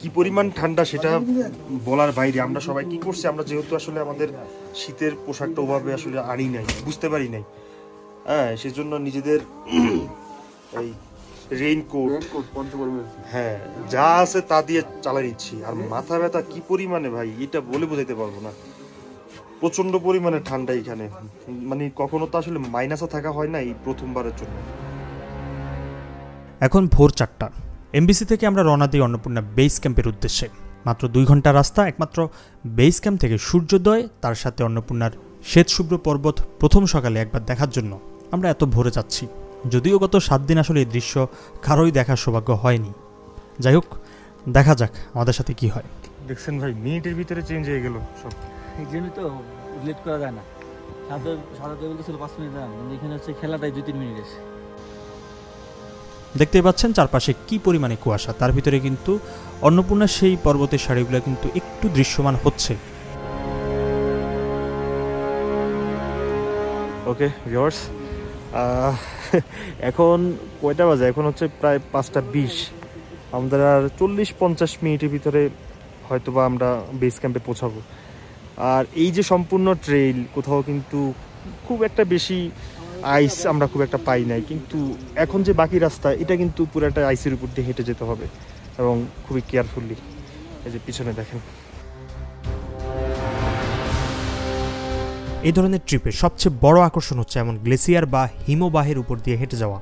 কি পরিমাণ ঠান্ডা সেটা বলার বাইরে। আমরা সবাই কি করছি, আমরা যেহেতু আসলে আমাদের শীতের পোশাকটা ওভাবে আসলে আনি নাই, বুঝতে পারি নাই, হ্যাঁ, সেজন্য নিজেদের এই রেইনকোট, হ্যাঁ, যা আছে তা দিয়ে চালাই দিচ্ছি। আর মাথা ব্যথা কি পরিমাণে ভাই, এটা বলে বোঝাতে পারবো না। প্রচন্ড পরিমাণে ঠান্ডা এখানে, মানে কখনো তো আসলে মাইনাসে থাকা হয় না, এই প্রথমবারের জন্য। এখন ভোর 4টা। এমবিসি থেকে আমরা রওনা দিই অন্নপূর্ণা বেস ক্যাম্পের উদ্দেশ্যে। মাত্র 2 ঘন্টা রাস্তা। একমাত্র বেস ক্যাম্প থেকে সূর্যোদয়, তার সাথে অন্নপূর্ণার শ্বেতশুভ্র পর্বত প্রথম সকালে একবার দেখার জন্য আমরা এত ভোরে যাচ্ছি। যদিও গত 7 দিন আসলে এই দৃশ্য কারোই দেখার সৌভাগ্য হয়নি। যাই হোক, দেখা যাক আমাদের সাথে কি হয়। দেখছেন ভাই, মিনিটের ভিতরে চেঞ্জ হয়ে গেল সব। এই জন্যই তো লেট করা যায় না। সাদা বলতেছিল 5 মিনিট দাম, এখানে হচ্ছে খেলাটাই 2-3 মিনিট এসে। দেখতেই পাচ্ছেন চারপাশে কি পরিমাণে কুয়াশা, তার ভিতরে কিন্তু অন্নপূর্ণার সেই পর্বতের সারিগুলো কিন্তু একটু দৃশ্যমান হচ্ছে। ওকে ভিউয়ার্স, এখন কয়টা বাজে? এখন হচ্ছে প্রায় 5টা 20। আমাদের আর 40-50 মিনিটের ভিতরে হয়তোবা আমরা বেস ক্যাম্পে পৌঁছাবো। আর এই যে সম্পূর্ণ ট্রেইল, কোথাও কিন্তু খুব একটা বেশি আইস আমরা খুব একটা পাই নাই, কিন্তু এখন যে বাকি রাস্তা, এটা কিন্তু পুরো একটা আইসের উপর দিয়ে হেঁটে যেতে হবে এবং খুবই কেয়ারফুলি। এই যে পিছনে দেখেন। এই ধরনের ট্রিপে সবচেয়ে বড় আকর্ষণ হচ্ছে এমন গ্লেসিয়ার বা হিমবাহের উপর দিয়ে হেঁটে যাওয়া।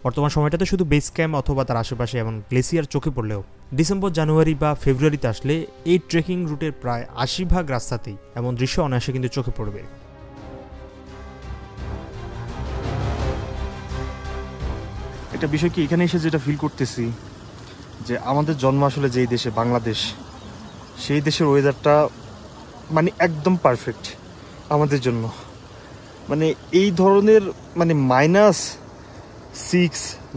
বর্তমান সময়টাতে শুধু বেস ক্যাম্প অথবা তার আশেপাশে এমন গ্লেসিয়ার চোখে পড়লেও ডিসেম্বর, জানুয়ারি বা ফেব্রুয়ারিতে আসলে এই ট্রেকিং রুটের প্রায় 80% রাস্তাতেই এমন দৃশ্য অনায়াসে কিন্তু চোখে পড়বে। একটা বিষয় কি, এখানে এসে যেটা ফিল করতেছি যে আমাদের জন্ম আসলে যেই দেশে, বাংলাদেশ, সেই দেশের ওয়েদারটা মানে একদম পারফেক্ট আমাদের জন্য। মানে এই ধরনের মানে -6,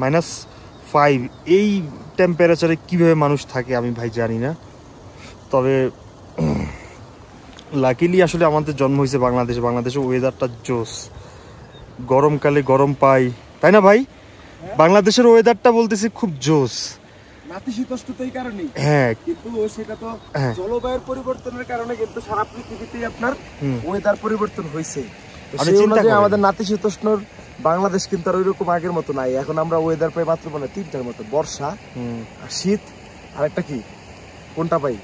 -5 এই টেম্পারেচারে কীভাবে মানুষ থাকে আমি ভাই জানি না। তবে লাকিলি আসলে আমাদের জন্ম হয়েছে বাংলাদেশে। বাংলাদেশের ওয়েদারটা জোস, গরমকালে গরম পাই, তাই না ভাই? বাংলাদেশের ওয়েদারটা বলতেছি খুব জোস। নাতিশীতোষ্ণতার কারণে, হ্যাঁ, কিন্তু সেটা তো জলবায়ুর পরিবর্তনের কারণে কিন্তু সারা পৃথিবীতেই আপনার ওয়েদার পরিবর্তন হয়েছে। আমাদের নাতিশীতোষ্ণর বাংলাদেশ কিন্তু আর ওইরকম আগের মতো নাই। এখন আমরা ওয়েদার পাই মাত্র মানে 3টার মতো, বর্ষা, শীত, আর একটা কি, কোনটা পাই?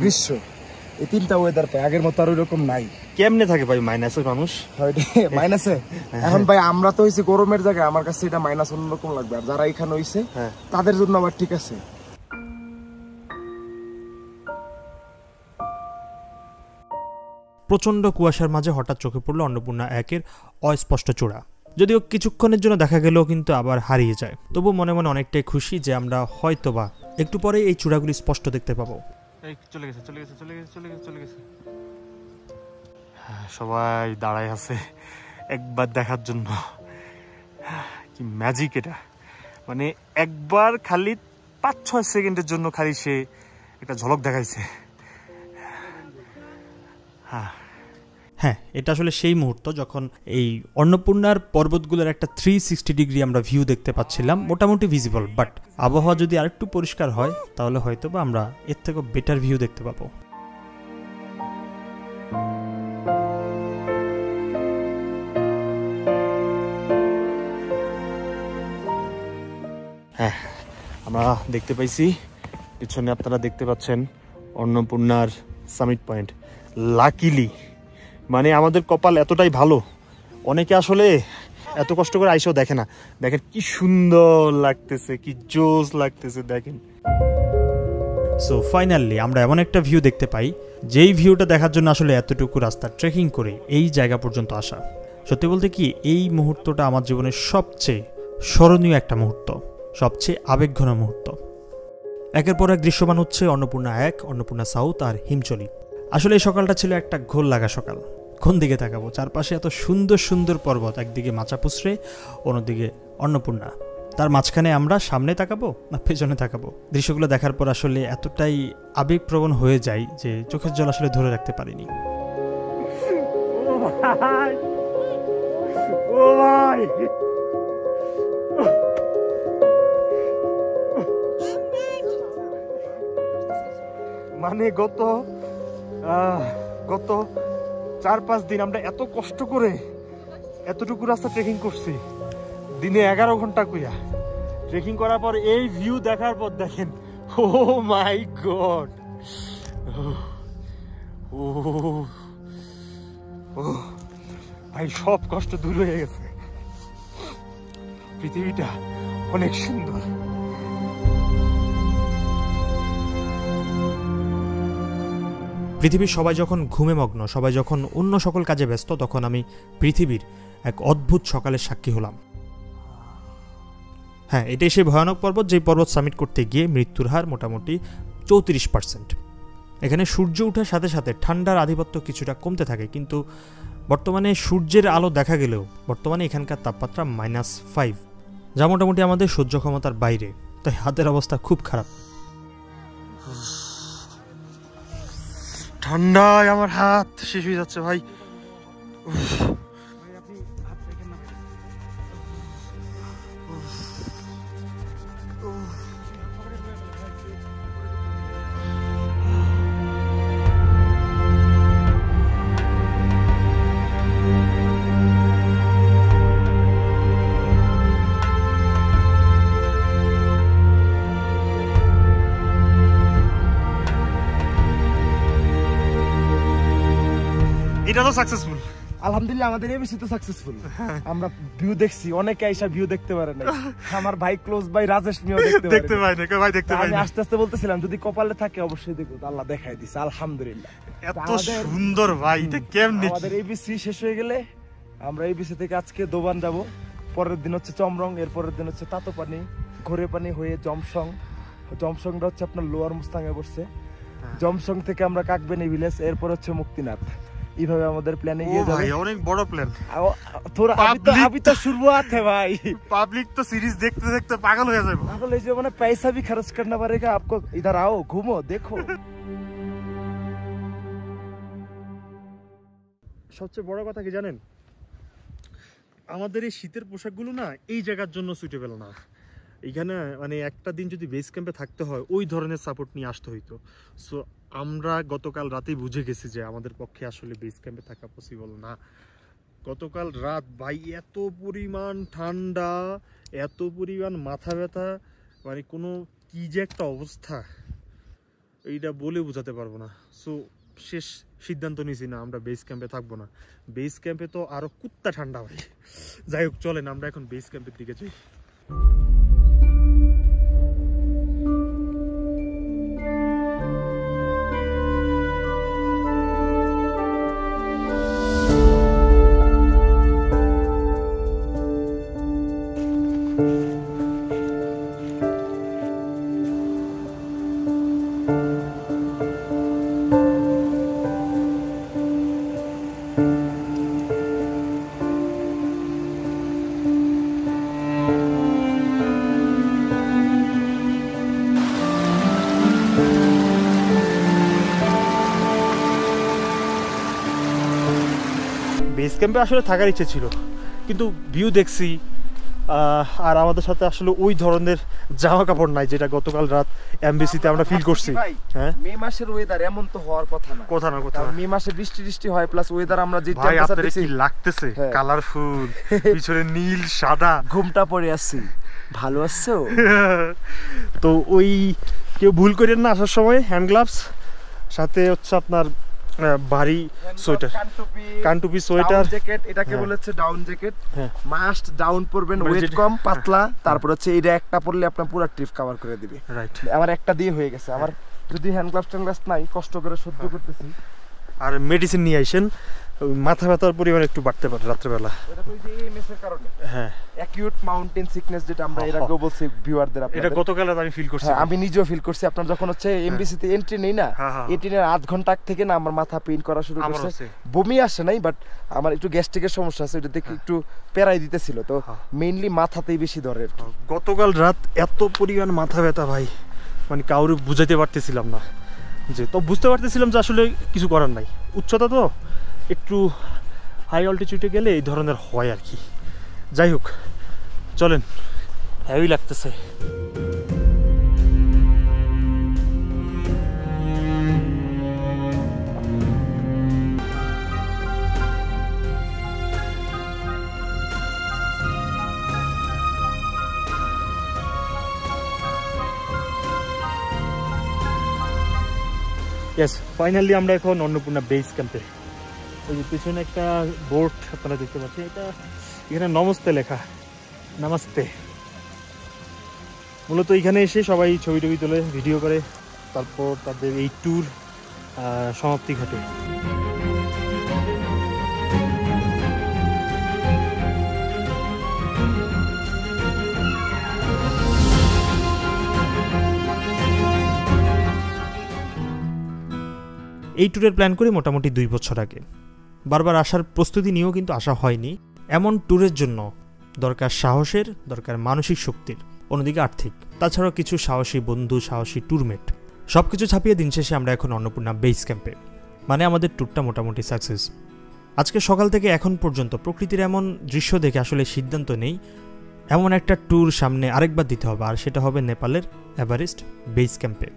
গ্রীষ্ম। এই 3টা ওয়েদার পাই, আগের মতো আর ওইরকম নাই। কেমনে থাকে ভাই মাইনাসের মানুষ? মাইনাসে এখন ভাই আমরা তো হইছি গরমের জায়গায়, আমার কাছে এটা মাইনাস অন্যরকম লাগবে। আর যারা এখানে হইছে তাদের জন্য আবার ঠিক আছে। প্রচণ্ড কুয়াশার মাঝে হঠাৎ চোখে পড়ল অন্নপূর্ণা 1-এর অস্পষ্ট চূড়া। যদিও কিছুক্ষণের জন্য দেখা গেলেও কিন্তু আবার হারিয়ে যায়। তবু মনে মনে অনেকটাই খুশি যে আমরা হয়তোবা একটু পরে এই চূড়াগুলি স্পষ্ট দেখতে পাবো। সবাই দাঁড়ায় আছে একবার দেখার জন্য। কি ম্যাজিক এটা! মানে একবার খালি 5-6 সেকেন্ডের জন্য খালি সে একটা ঝলক দেখাইছে। হ্যাঁ, এটা আসলে সেই মুহূর্ত যখন এই অন্নপূর্ণার পর্বতগুলোর একটা 360 ডিগ্রি আমরা ভিউ দেখতে পাচ্ছিলাম, মোটামুটি ভিজিবল। বাট আবহাওয়া যদি আরেকটু পরিষ্কার হয় তাহলে হয়তো বা আমরা এর থেকেও বেটার ভিউ দেখতে পাবো। হ্যাঁ, আমরা দেখতে পাইছি পিছনে, আপনারা দেখতে পাচ্ছেন অন্নপূর্ণার সামিট পয়েন্ট। লাকিলি মানে আমাদের কপাল এতটাই ভালো, অনেকে আসলে এত কষ্ট করে আইসেও দেখে না। দেখেন কি সুন্দর লাগতেছে, কি জোস লাগতেছে, দেখেন। সো ফাইনালি আমরা এমন একটা ভিউ দেখতে পাই, যেই ভিউটা দেখার জন্য আসলে এতটুকু রাস্তা ট্রেকিং করে এই জায়গা পর্যন্ত আসা। সত্যি বলতে কি, এই মুহূর্তটা আমার জীবনের সবচেয়ে স্মরণীয় একটা মুহূর্ত, সবচেয়ে আবেগঘন মুহূর্ত। একের পর এক দৃশ্যমান হচ্ছে অন্নপূর্ণা 1, অন্নপূর্ণা সাউথ আর হিমচলি। আসলে এই সকালটা ছিল একটা ঘোল লাগা সকাল। কোন দিকে তাকাবো? চারপাশে এত সুন্দর সুন্দর পর্বত, একদিকে মাচাপুসরে, অন্যদিকে অন্নপূর্ণা। তার মাঝখানে আমরা সামনে তাকাবো না পেছনে তাকাবো? দৃশ্যগুলো দেখার পর আসলে এতটাই আবেগপ্রবণ হয়ে যায় যে চোখের জল আসলে ধরে রাখতে পারিনি। মানে গত 4-5 দিন আমরা এত কষ্ট করে এতটুকু রাস্তা ট্রেকিং করছি, দিনে 11 ঘন্টা কইয়া ট্রেকিং করার পর এই ভিউ দেখার পর দেখেন, ও মাই গড, ও ভাই সব কষ্ট দূর হয়ে গেছে, পৃথিবীটা অনেক সুন্দর। পৃথিবীর সবাই যখন ঘুমে মগ্ন, সবাই যখন অন্য সকল কাজে ব্যস্ত, তখন আমি পৃথিবীর এক অদ্ভুত সকালের সাক্ষী হলাম। হ্যাঁ, এটাই সেই ভয়ানক পর্বত যে পর্বত সামিট করতে গিয়ে মৃত্যুর হার মোটামুটি 34%। এখানে সূর্য ওঠার সাথে সাথে ঠান্ডার আধিপত্য কিছুটা কমতে থাকে, কিন্তু বর্তমানে সূর্যের আলো দেখা গেলেও বর্তমানে এখানকার তাপমাত্রা -5, যা মোটামুটি আমাদের সহ্য ক্ষমতার বাইরে। তাই হাতের অবস্থা খুব খারাপ। ঠান্ডায় আমার হাত শেষ হয়ে যাচ্ছে ভাই। এটা তো সাকসেসফুল, আলহামদুলিল্লাহ আমাদের এবিসি তো সাকসেসফুল। আমরা ভিউ দেখছি, অনেকে আইসা ভিউ দেখতে পারে না। আমার ভাই ক্লোজ ভাই রাজেশ মিও দেখতে পারে না। ভাই দেখতে পাই আমি না। আস্তে আস্তে বলতেছিলাম যদি কপালে থাকে অবশ্যই দেখো, আল্লাহ দেখাই দিছে আলহামদুলিল্লাহ। এত সুন্দর ভাই, এটা কেমনে? আমাদের এবিসি শেষ হয়ে গেলে আমরা এবিসি থেকে আজকে দোবান যাব, পরের দিন হচ্ছে চমরং, এর পরের দিন হচ্ছে তাতোপানি, ঘোরে পানি হয়ে জমসং। জমসংটা হচ্ছে আপনার লোয়ার মুস্তাঙে পড়ছে। জমসং থেকে আমরা কাকবেনি ভিলেজ, এরপর হচ্ছে মুক্তিনাথ। এইভাবে আমাদের প্ল্যানে গিয়ে যাবে। ভাই অনেক বড় প্ল্যান। थोड़ा अभी तो शुरुआत है भाई। পাবলিক তো সিরিজ দেখতে দেখতে পাগল হয়ে যাবে। पागल है जो मैंने पैसा भी खर्च करना पड़ेगा आपको। इधर आओ, घूमो, देखो। সবচেয়ে বড় কথা কি জানেন, আমাদের এই শীতের পোশাকগুলো না এই জায়গার জন্য সুইটেবল না। এখানে মানে একটা দিন যদি বেস ক্যাম্পে থাকতে হয় ওই ধরনের সাপোর্ট নিয়ে আসতে হইতো। সো আমরা গতকাল রাতেই বুঝে গেছি যে আমাদের পক্ষে আসলে বেস ক্যাম্পে থাকা পসিবল না। গতকাল রাত ভাই এত পরিমাণ ঠান্ডা, এত পরিমাণ মাথা ব্যথা, মানে কোনো কি যে একটা অবস্থা এইটা বলে বোঝাতে পারবো না। সো শেষ সিদ্ধান্ত নিয়েছি না, আমরা বেস ক্যাম্পে থাকবো না। বেস ক্যাম্পে তো আরো কুত্তা ঠান্ডা ভাই। যাই হোক চলেন আমরা এখন বেস ক্যাম্পের দিকে যাই। বেস ক্যাম্পে আসলে থাকার ইচ্ছে ছিল, কিন্তু ভিউ দেখছি আর আমাদের সাথে আসলে ওই ধরনের জামা কাপড় নাই যেটা গতকাল রাত এমবিসিতে আমরা ফিল করছি। হ্যাঁ, মে মাসের ওয়েদার এমন তো হওয়ার কথা না। কথা না মে মাসে বৃষ্টি বৃষ্টি হয়, প্লাস ওয়েদার আমরা যে ভাই আপনাদের কি লাগতেছে কালারফুল, পিছনে নীল সাদা, ঘুমটা পড়ে আসছি। ভালো আছো? তো ওই কেউ ভুল করেন না আসার সময় হ্যান্ড গ্লাভস, সাথে হচ্ছে আপনার ভারী সোয়েটার, কানটুপি সোয়েটার, জ্যাকেট। এটাকে বলে হচ্ছে ডাউন জ্যাকেট। মাস্ট ডাউন পরবেন, ওয়েট কম, পাতলা। তারপর হচ্ছে এটা একটা পরলে আপনার পুরো ট্রিপ কভার করে দিবে। রাইট, আমার একটা দিয়ে হয়ে গেছে। আমার যদি হ্যান্ড গ্লাভস নাই, কষ্ট করে সহ্য করতেছি। আর মেডিসিন নিয়ে আইসেন, মাথা ব্যথার পরিমাণ একটু বাড়তে পারে রাত্রেবেলা। এটা তো এই যে এমএস এর কারণে। হ্যাঁ, অ্যাকিউট মাউন্টেন সিকনেস, যেটা আমরা এর আগেও বলছি ভিউয়ারদের। এটা গতকাল আমি ফিল করছি। আমি নিজেও ফিল করছি। আপনার যখন হচ্ছে এমবিসি তে এন্ট্রি নেই না, এন্ট্রির আধ ঘন্টা থেকে না আমার মাথা পেইন করা শুরু করছে। বমি আসে নাই, বাট আমার একটু গ্যাস্ট্রিকের সমস্যা আছে, ওটা থেকে একটু পেরাই দিতেছিল। তো মেইনলি মাথাতেই বেশি ধরে। গতকাল রাত এত পরিমাণ মাথা ব্যথা ভাই, মানে কাউরে বুঝাইতে পারতেছিলাম না। যে তো বুঝতে পারতেছিলাম যে আসলে কিছু করার নাই, উচ্চতা তো একটু হাই অল্টিটিউডে গেলে এই ধরনের হয় আর কি। যাই হোক চলেন, হেভি লাগতেছে। ইয়েস, ফাইনালি আমরা এখন অন্নপূর্ণা বেস ক্যাম্পে। ওই যে পিছনে একটা বোর্ড আপনারা দেখতে পাচ্ছেন, এটা এখানে নমস্তে লেখা, নমস্তে। মূলত এখানে এসে সবাই ছবি টবি তোলে, ভিডিও করে, তারপর তাদের এই ট্যুর সমাপ্তি ঘটে। এই ট্যুরের প্ল্যান করি মোটামুটি 2 বছর আগে। বারবার আসার প্রস্তুতি নিয়েও কিন্তু আসা হয়নি। এমন ট্যুরের জন্য দরকার সাহসের, দরকার মানসিক শক্তির, অন্যদিকে আর্থিক, তাছাড়াও কিছু সাহসী বন্ধু, সাহসী ট্যুরমেট। সব কিছু ছাপিয়ে দিন শেষে আমরা এখন অন্নপূর্ণা বেস ক্যাম্পে। মানে আমাদের ট্যুরটা মোটামুটি সাকসেস। আজকে সকাল থেকে এখন পর্যন্ত প্রকৃতির এমন দৃশ্য দেখে আসলে সিদ্ধান্ত নেই এমন একটা ট্যুর সামনে আরেকবার দিতে হবে, আর সেটা হবে নেপালের এভারেস্ট বেস ক্যাম্পে।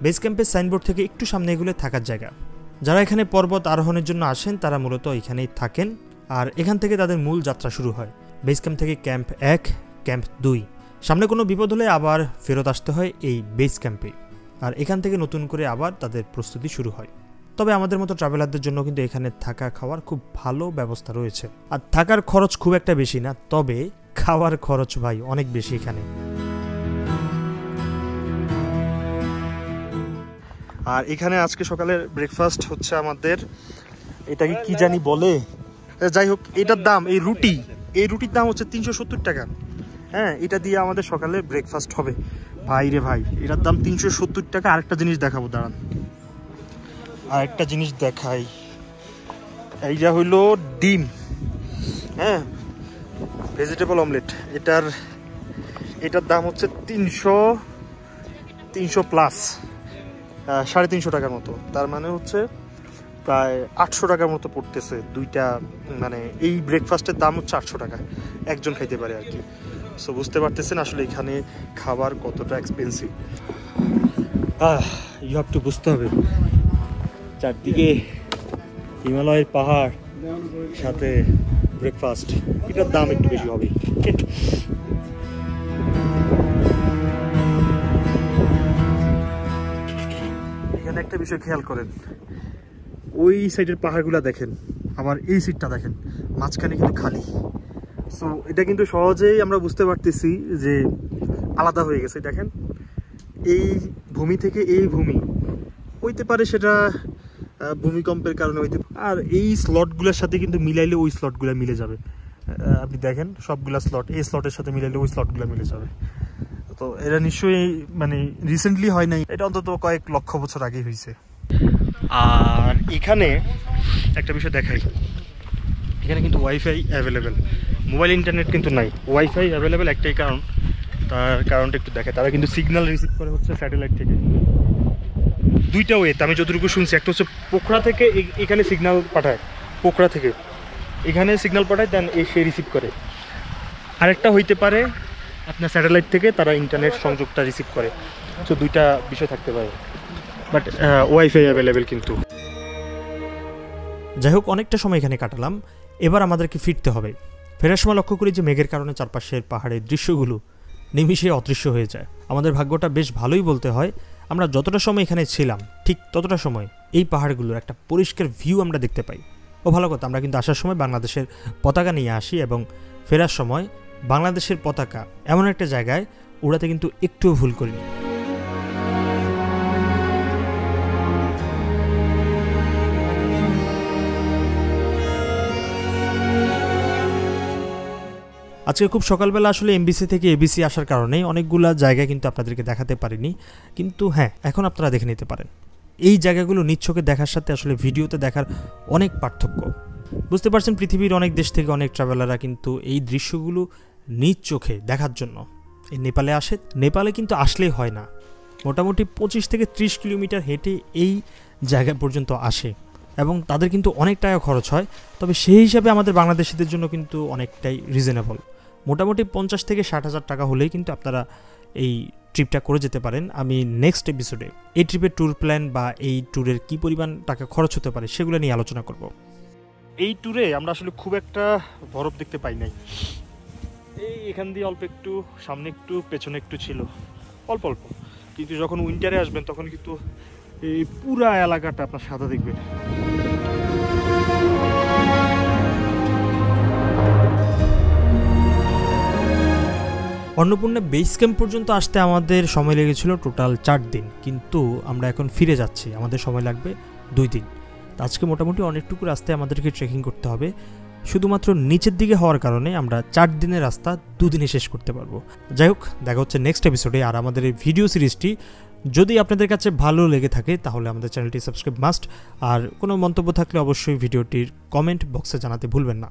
বেস ক্যাম্পের সাইনবোর্ড থেকে একটু সামনে এগুলো থাকার জায়গা। যারা এখানে পর্বত আরোহণের জন্য আসেন তারা মূলত এখানেই থাকেন, আর এখান থেকে তাদের মূল যাত্রা শুরু হয়। বেস ক্যাম্প থেকে ক্যাম্প 1, ক্যাম্প 2। সামনে কোনো বিপদ হলে আবার ফেরত আসতে হয় এই বেস ক্যাম্পে, আর এখান থেকে নতুন করে আবার তাদের প্রস্তুতি শুরু হয়। তবে আমাদের মতো ট্রাভেলারদের জন্য কিন্তু এখানে থাকা খাওয়ার খুব ভালো ব্যবস্থা রয়েছে। আর থাকার খরচ খুব একটা বেশি না, তবে খাওয়ার খরচ ভাই অনেক বেশি এখানে। আর এখানে আজকে সকালের ব্রেকফাস্ট হচ্ছে আমাদের, এটাকে কি জানি বলে, যাই হোক, এটার দাম, এই রুটির দাম হচ্ছে 370 টাকা। হ্যাঁ, এটা দিয়ে আমাদের সকালে ব্রেকফাস্ট হবে। ভাই রে ভাই, এটার দাম 370 টাকা। আরেকটা জিনিস দেখাবো, দাঁড়ান, আরেকটা জিনিস দেখাই। এইটা হইলো ডিম, হ্যাঁ, ভেজিটেবল অমলেট। এটার দাম হচ্ছে 300 প্লাস, 350 টাকার মতো। তার মানে হচ্ছে প্রায় 800 টাকার মতো পড়তেছে দুইটা। মানে এই ব্রেকফাস্টের দাম হচ্ছে 800 টাকা, একজন খাইতে পারে আর কি। সো বুঝতে পারতেছেন আসলে এখানে খাবার কতটা এক্সপেন্সিভ। ইউ হ্যাভ টু বুঝতে হবে, চারদিকে হিমালয়ের পাহাড়, সাথে ব্রেকফাস্ট, এটার দাম একটু বেশি হবে। এখানে একটা বিষয় খেয়াল করেন, ওই সাইডের পাহাড়গুলো দেখেন, আবার এই সাইডটা দেখেন, মাঝখানে কিন্তু খালি। সো এটা কিন্তু সহজেই আমরা বুঝতে পারতেছি যে আলাদা হয়ে গেছে। দেখেন, এই ভূমি থেকে এই ভূমি হইতে পারে সেটা ভূমিকম্পের কারণে হইতে, আর এই স্লটগুলোর সাথে কিন্তু মিলাইলে ওই স্লটগুলো মিলে যাবে। আপনি দেখেন সবগুলা স্লট এই স্লটের সাথে মিলাইলে ওই স্লটগুলো মিলে যাবে। তো এটা নিশ্চয়ই মানে রিসেন্টলি হয় নাই, এটা অন্তত কয়েক লক্ষ বছর আগে হয়েছে। আর এখানে একটা বিষয় দেখাই, এখানে কিন্তু ওয়াইফাই অ্যাভেলেবেল, মোবাইল ইন্টারনেট কিন্তু নাই, ওয়াইফাই অ্যাভেলেবেল। একটাই কারণ, তার কারণটা একটু দেখে, তারা কিন্তু সিগন্যাল রিসিভ করে হচ্ছে স্যাটেলাইট থেকে। দুইটা ওয়েতে আমি যতটুকু শুনছি, একটা হচ্ছে পোখরা থেকে এখানে সিগন্যাল পাঠায়, পোখরা থেকে এখানে সিগন্যাল পাঠায়, দেন সে রিসিভ করে। আরেকটা হইতে পারে আপনার স্যাটেলাইট থেকে তারা ইন্টারনেট সংযোগটা রিসিভ করে। তো দুইটা বিষয় থাকতে পারে, বাট ওয়াইফাই অ্যাভেলেবেল কিন্তু। যাই হোক, অনেকটা সময় এখানে কাটালাম, এবার আমাদেরকে ফিরতে হবে। ফেরার সময় লক্ষ্য করি যে মেঘের কারণে চারপাশের পাহাড়ের দৃশ্যগুলো নিমিষে অদৃশ্য হয়ে যায়। আমাদের ভাগ্যটা বেশ ভালোই বলতে হয়, আমরা যতটা সময় এখানে ছিলাম ঠিক ততটা সময় এই পাহাড়গুলোর একটা পরিষ্কার ভিউ আমরা দেখতে পাই। ও ভালো কথা, আমরা কিন্তু আসার সময় বাংলাদেশের পতাকা নিয়ে আসি, এবং ফেরার সময় বাংলাদেশের পতাকা এমন একটা জায়গায় উড়াতে কিন্তু একটুও ভুল করিনি। আজকে খুব সকালবেলা আসলে এমবিসি থেকে এবিসি আসার কারণে অনেকগুলা জায়গা কিন্তু আপনাদেরকে দেখাতে পারিনি, কিন্তু হ্যাঁ, এখন আপনারা দেখে নিতে পারেন। এই জায়গাগুলো নিজ চোখে দেখার সাথে আসলে ভিডিওতে দেখার অনেক পার্থক্য। বুঝতে পারছেন, পৃথিবীর অনেক দেশ থেকে অনেক ট্রাভেলাররা কিন্তু এই দৃশ্যগুলো নিজ চোখে দেখার জন্য এই নেপালে আসে। নেপালে কিন্তু আসলেই হয় না, মোটামুটি 25 থেকে 30 কিলোমিটার হেঁটে এই জায়গা পর্যন্ত আসে, এবং তাদের কিন্তু অনেক টাকা খরচ হয়। তবে সেই হিসাবে আমাদের বাংলাদেশিদের জন্য কিন্তু অনেকটাই রিজনেবল। মোটামুটি 50 থেকে 60,000 টাকা হলেই কিন্তু আপনারা এই ট্রিপটা করে যেতে পারেন। আমি নেক্সট এপিসোডে এই ট্রিপের ট্যুর প্ল্যান বা এই ট্যুরের কী পরিমাণ টাকা খরচ হতে পারে সেগুলো নিয়ে আলোচনা করব। এই ট্যুরে আমরা আসলে খুব একটা বরফ দেখতে পাই নাই। এই এখান দিয়ে অল্প একটু, সামনে একটু, পেছনে একটু ছিল, অল্প অল্প, কিন্তু যখন উইন্টারে আসবেন তখন কিন্তু এই পুরা এলাকাটা আপনার সাদা দেখবেন। অন্নপূর্ণা বেস ক্যাম্প পর্যন্ত আসতে আমাদের সময় লেগেছিল টোটাল 4 দিন, কিন্তু আমরা এখন ফিরে যাচ্ছি, আমাদের সময় লাগবে 2 দিন। তো আজকে মোটামুটি অনেকটুকু রাস্তায় আমাদেরকে ট্রেকিং করতে হবে। শুধুমাত্র নিচের দিকে হওয়ার কারণে আমরা 4 দিনের রাস্তা 2 দিনে শেষ করতে পারবো। যাই হোক, দেখা হচ্ছে নেক্সট এপিসোডে। আর আমাদের এই ভিডিও সিরিজটি যদি আপনাদের কাছে ভালো লেগে থাকে তাহলে আমাদের চ্যানেলটি সাবস্ক্রাইব মাস্ট। আর কোনো মন্তব্য থাকলে অবশ্যই ভিডিওটির কমেন্ট বক্সে জানাতে ভুলবেন না।